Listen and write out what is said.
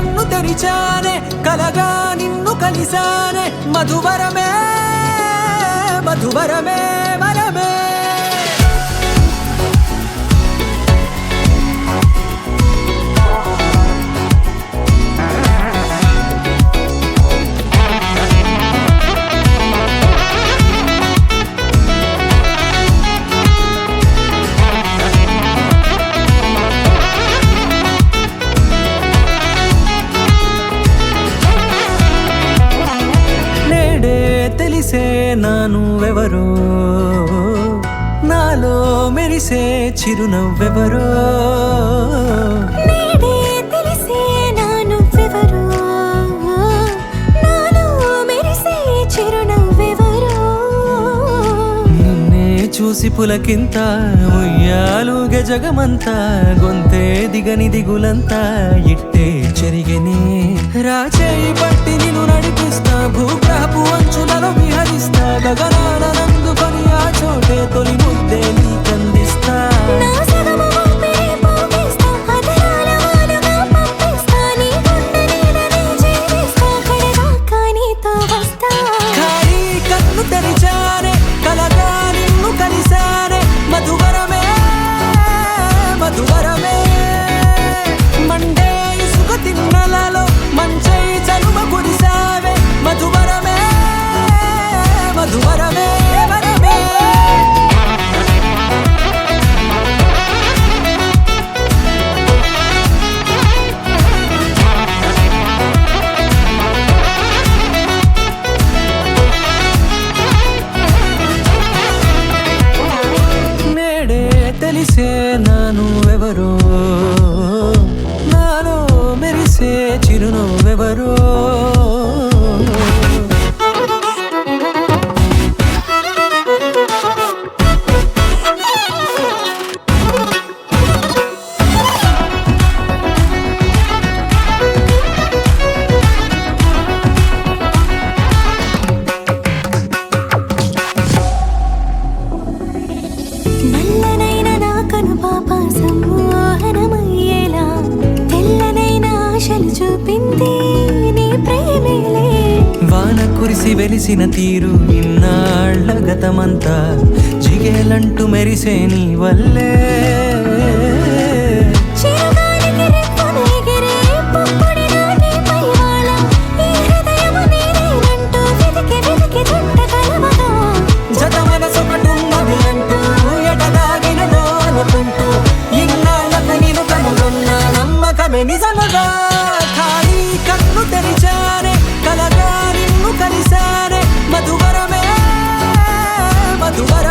కన్ను తెరిచానే కలగా నిన్ను కలిసానే మధువరమే మధువరమే వరమే తెలిసే నానువెవరో నాలో మెరిసే చిరునవ్వెవరో నేడే తెలిసే నానువెవరో నాలో మెరిసే చిరునవ్వెవరో నిన్నే చూసి పులకింత ఉయ్యాలుగే జగమంతా గొంతే దిగని దిగులంతా ఇట్టే చెరిగెనే రాచేయి పట్టి నిన్ను నడిపిస్తా భూగ్రహపు అంచులలో విహరిస్తా గగనాన నందుకొని ఆ చోటే తొలి ముద్దే నీకందిస్తా నా సగము ఊపిరి పోగిస్తా అధరాల వానగా పంపిస్తా నీ గుండె నీడనే చేరిస్తా కడదాకా నీతో వస్తా ఖాళీ కన్ను తెరిచానే కలగా నిన్ను కలిసానే మధువరమే మధువరమే మండే ఇసుక తిన్నలలో మంచై చలువ కురిసావే మధువరమే మధువరమే వరమే నేడే తెలిసే నానువెవరో నాలో మెరిసే చిరునవ్వెవరో నల్లనైన నా కనుపాప సమ్మోహనమయ్యేలా తెల్లనైన ఆశలు చూపింది నీ ప్రేమేలే వాన కురిసి వెలిసిన తీరు ఇన్నాళ్ల గతమంతా జిగేలంటూ మెరిసే నీ వల్లే చిరుగాలికి రెప్పలు ఎగిరే పుప్పొడిన నీ పైవాళ ఈ హృదయము నీదేనంటూ వెతికి వెతికి జంట కలవగా జత మనసొకటున్నది అంటూ ఎటదాగినదో అనుకుంటూ ఇన్నాళ్లకు నేను కనుగొన్న నమ్మకమే నిజముగా ఖాళీ కన్ను తెరిచానే కలగా నిన్ను కలిసానే మధువరమే మధువరమే